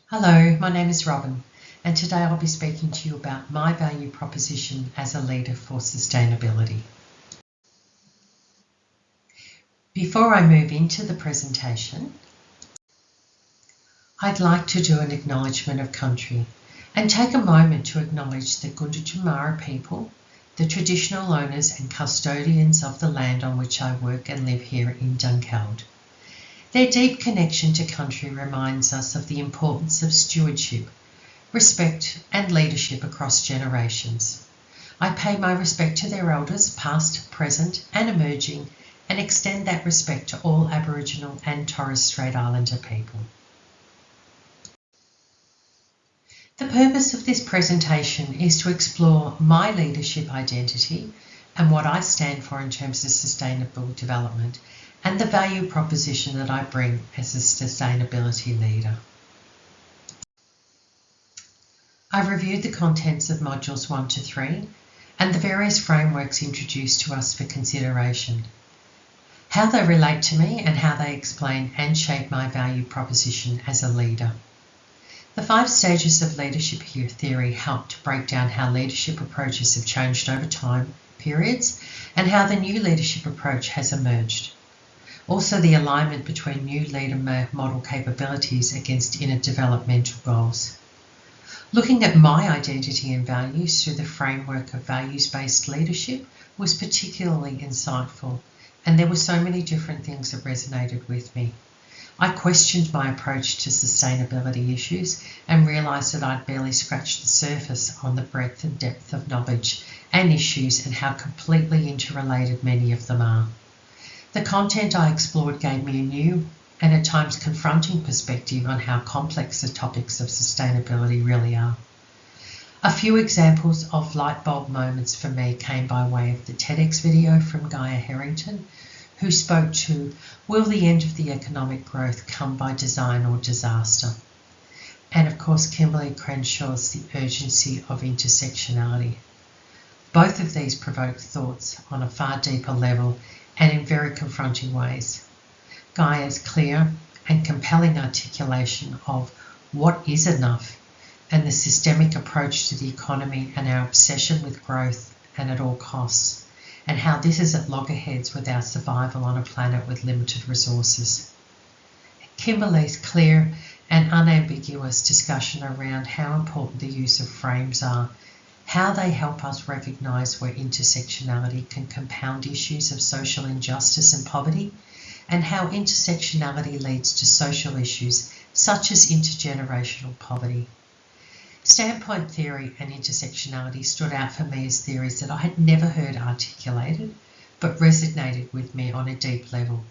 Hello, my name is Robin, and today I'll be speaking to you about my value proposition as a leader for sustainability. Before I move into the presentation, I'd like to do an acknowledgement of country and take a moment to acknowledge the Gunditjmara people, the traditional owners and custodians of the land on which I work and live here in Dunkeld. Their deep connection to country reminds us of the importance of stewardship, respect and leadership across generations. I pay my respect to their elders, past, present and emerging, and extend that respect to all Aboriginal and Torres Strait Islander people. The purpose of this presentation is to explore my leadership identity and what I stand for in terms of sustainable development, and the value proposition that I bring as a sustainability leader. I've reviewed the contents of modules 1 to 3 and the various frameworks introduced to us for consideration, how they relate to me and how they explain and shape my value proposition as a leader. The 5 stages of leadership theory help to break down how leadership approaches have changed over time periods and how the new leadership approach has emerged. Also, the alignment between new leader model capabilities against inner developmental goals. Looking at my identity and values through the framework of values-based leadership was particularly insightful, and there were so many different things that resonated with me. I questioned my approach to sustainability issues and realised that I'd barely scratched the surface on the breadth and depth of knowledge and issues and how completely interrelated many of them are. The content I explored gave me a new and at times confronting perspective on how complex the topics of sustainability really are. A few examples of light bulb moments for me came by way of the TEDx video from Gaia Harrington, who spoke to, will the end of the economic growth come by design or disaster? And of course, Kimberly Crenshaw's The Urgency of Intersectionality. Both of these provoked thoughts on a far deeper level and in very confronting ways. Gaia's clear and compelling articulation of what is enough and the systemic approach to the economy and our obsession with growth and at all costs, and how this is at loggerheads with our survival on a planet with limited resources. Kimberly's clear and unambiguous discussion around how important the use of frames are, how they help us recognise where intersectionality can compound issues of social injustice and poverty, and how intersectionality leads to social issues such as intergenerational poverty. Standpoint theory and intersectionality stood out for me as theories that I had never heard articulated, but resonated with me on a deep level.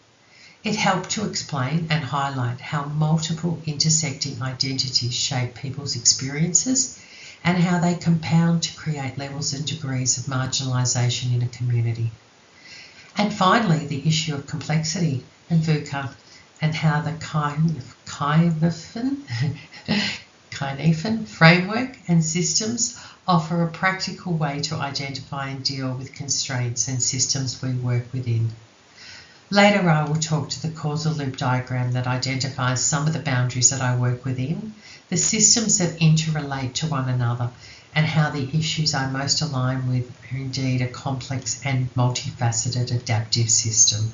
It helped to explain and highlight how multiple intersecting identities shape people's experiences and how they compound to create levels and degrees of marginalisation in a community. And finally, the issue of complexity and VUCA and how the Cynefin framework and systems offer a practical way to identify and deal with constraints and systems we work within. Later, I will talk to the causal loop diagram that identifies some of the boundaries that I work within, the systems that interrelate to one another, and how the issues I most align with are indeed a complex and multifaceted adaptive system.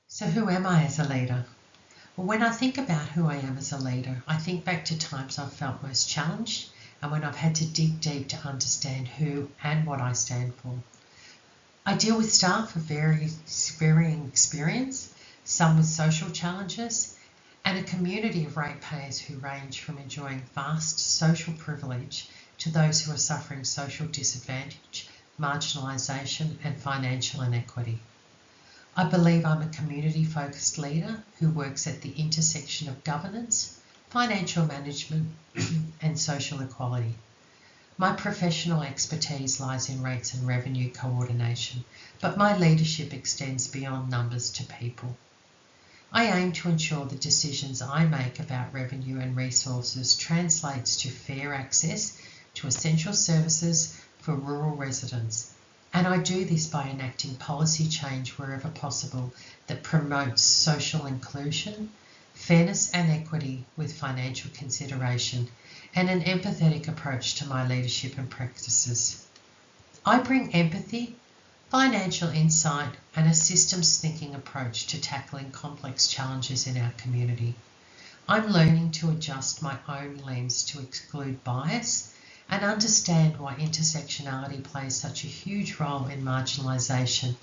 So who am I as a leader? Well, when I think about who I am as a leader, I think back to times I've felt most challenged and when I've had to dig deep to understand who and what I stand for. I deal with staff of varying experience, some with social challenges, and a community of ratepayers who range from enjoying vast social privilege to those who are suffering social disadvantage, marginalisation and financial inequity. I believe I'm a community-focused leader who works at the intersection of governance, financial management and social equality. My professional expertise lies in rates and revenue coordination, but my leadership extends beyond numbers to people. I aim to ensure the decisions I make about revenue and resources translates to fair access to essential services for rural residents, and I do this by enacting policy change wherever possible that promotes social inclusion, fairness and equity with financial consideration, and an empathetic approach to my leadership and practices. I bring empathy, financial insight, and a systems thinking approach to tackling complex challenges in our community. I'm learning to adjust my own lens to exclude bias and understand why intersectionality plays such a huge role in marginalisation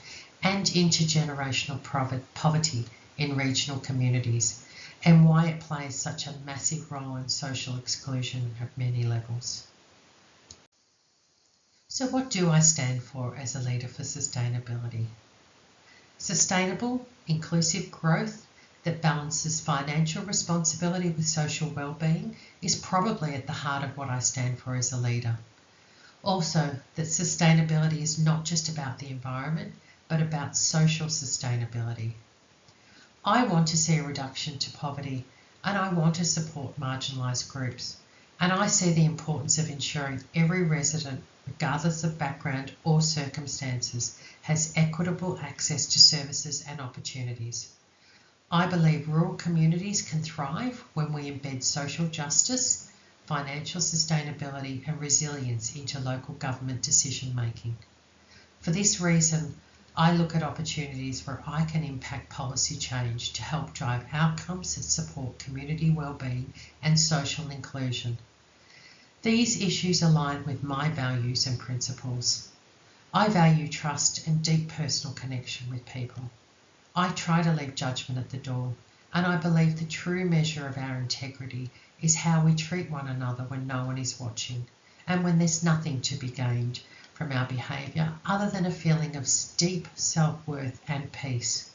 and intergenerational poverty in regional communities, and why it plays such a massive role in social exclusion at many levels. So what do I stand for as a leader for sustainability? Sustainable, inclusive growth that balances financial responsibility with social well-being is probably at the heart of what I stand for as a leader. Also, that sustainability is not just about the environment, but about social sustainability. I want to see a reduction to poverty, and I want to support marginalised groups, and I see the importance of ensuring every resident, regardless of background or circumstances, has equitable access to services and opportunities. I believe rural communities can thrive when we embed social justice, financial sustainability and resilience into local government decision making. For this reason, I look at opportunities where I can impact policy change to help drive outcomes that support community well-being and social inclusion. These issues align with my values and principles. I value trust and deep personal connection with people. I try to leave judgment at the door, and I believe the true measure of our integrity is how we treat one another when no one is watching, and when there's nothing to be gained from our behaviour other than a feeling of deep self-worth and peace.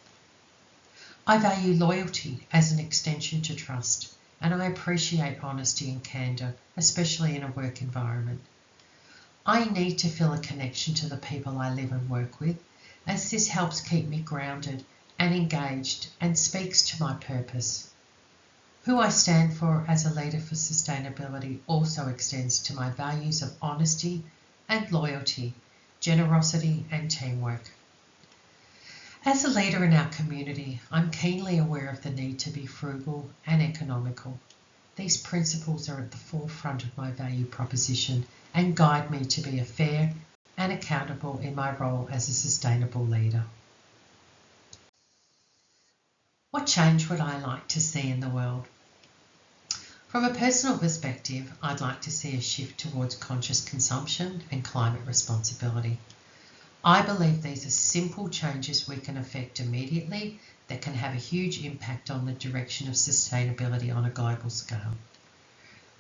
I value loyalty as an extension to trust, and I appreciate honesty and candour, especially in a work environment. I need to feel a connection to the people I live and work with, as this helps keep me grounded and engaged and speaks to my purpose. Who I stand for as a leader for sustainability also extends to my values of honesty and loyalty, generosity and teamwork. As a leader in our community, I'm keenly aware of the need to be frugal and economical. These principles are at the forefront of my value proposition and guide me to be fair and accountable in my role as a sustainable leader. What change would I like to see in the world? From a personal perspective, I'd like to see a shift towards conscious consumption and climate responsibility. I believe these are simple changes we can effect immediately that can have a huge impact on the direction of sustainability on a global scale.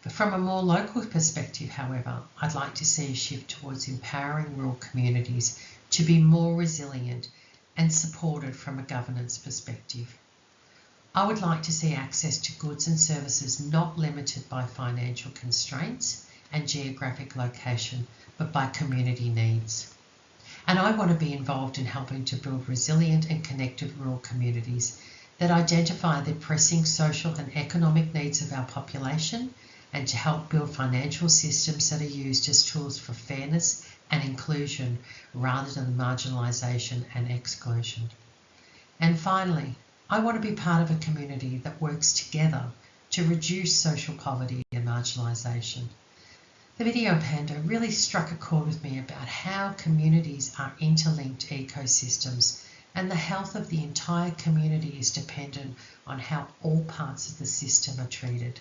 But from a more local perspective, however, I'd like to see a shift towards empowering rural communities to be more resilient and supported from a governance perspective. I would like to see access to goods and services not limited by financial constraints and geographic location, but by community needs. And I want to be involved in helping to build resilient and connected rural communities that identify the pressing social and economic needs of our population, and to help build financial systems that are used as tools for fairness and inclusion rather than marginalisation and exclusion. And finally, I want to be part of a community that works together to reduce social poverty and marginalisation. The video Panda really struck a chord with me about how communities are interlinked ecosystems, and the health of the entire community is dependent on how all parts of the system are treated.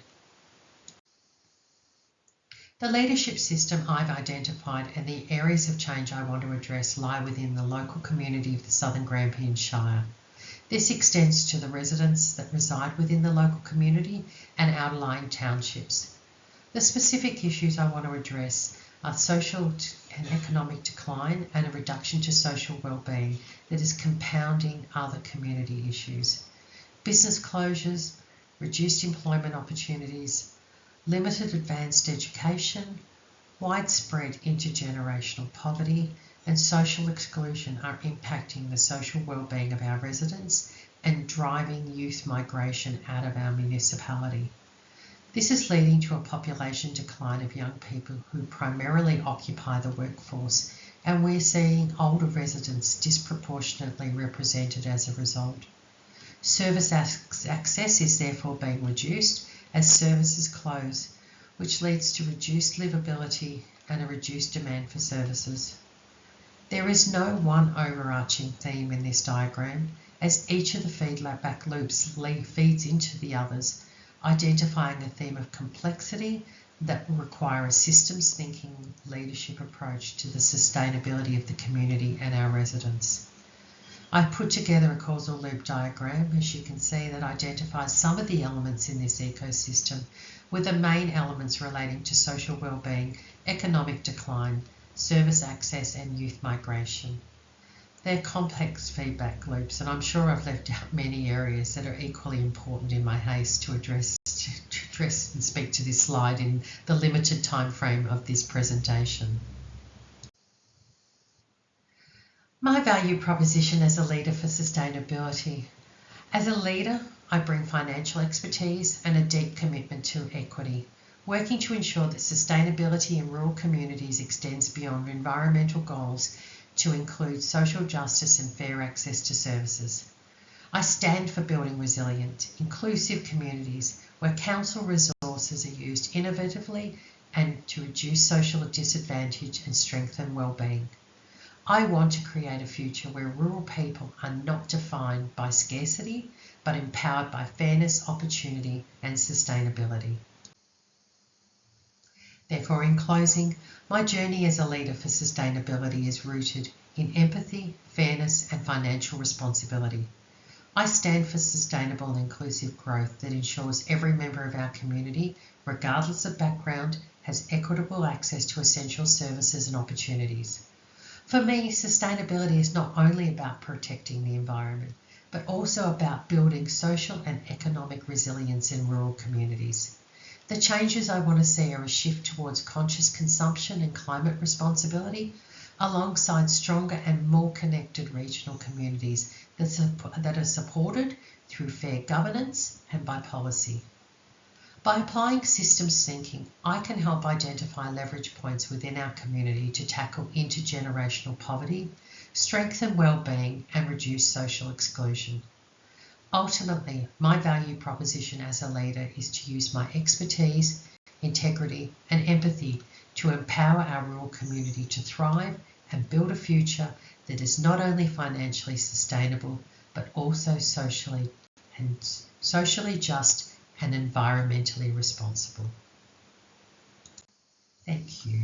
The leadership system I've identified and the areas of change I want to address lie within the local community of the Southern Grampian Shire. This extends to the residents that reside within the local community and outlying townships. The specific issues I want to address are social and economic decline and a reduction to social well-being that is compounding other community issues. Business closures, reduced employment opportunities, limited advanced education, widespread intergenerational poverty, and social exclusion are impacting the social well-being of our residents and driving youth migration out of our municipality. This is leading to a population decline of young people who primarily occupy the workforce, and we're seeing older residents disproportionately represented as a result. Service access is therefore being reduced as services close, which leads to reduced livability and a reduced demand for services. There is no one overarching theme in this diagram, as each of the feedback loops feeds into the others, identifying a theme of complexity that will require a systems thinking leadership approach to the sustainability of the community and our residents. I put together a causal loop diagram, as you can see, that identifies some of the elements in this ecosystem, with the main elements relating to social wellbeing, economic decline, service access and youth migration. They're complex feedback loops, and I'm sure I've left out many areas that are equally important in my haste to address and speak to this slide in the limited time frame of this presentation. My value proposition as a leader for sustainability. As a leader, I bring financial expertise and a deep commitment to equity, working to ensure that sustainability in rural communities extends beyond environmental goals to include social justice and fair access to services. I stand for building resilient, inclusive communities where council resources are used innovatively and to reduce social disadvantage and strengthen wellbeing. I want to create a future where rural people are not defined by scarcity, but empowered by fairness, opportunity and sustainability. Therefore, in closing, my journey as a leader for sustainability is rooted in empathy, fairness and financial responsibility. I stand for sustainable and inclusive growth that ensures every member of our community, regardless of background, has equitable access to essential services and opportunities. For me, sustainability is not only about protecting the environment, but also about building social and economic resilience in rural communities. The changes I want to see are a shift towards conscious consumption and climate responsibility, alongside stronger and more connected regional communities that are supported through fair governance and by policy. By applying systems thinking, I can help identify leverage points within our community to tackle intergenerational poverty, strengthen wellbeing and reduce social exclusion. Ultimately, my value proposition as a leader is to use my expertise, integrity and empathy to empower our rural community to thrive and build a future that is not only financially sustainable, but also socially just and environmentally responsible. Thank you.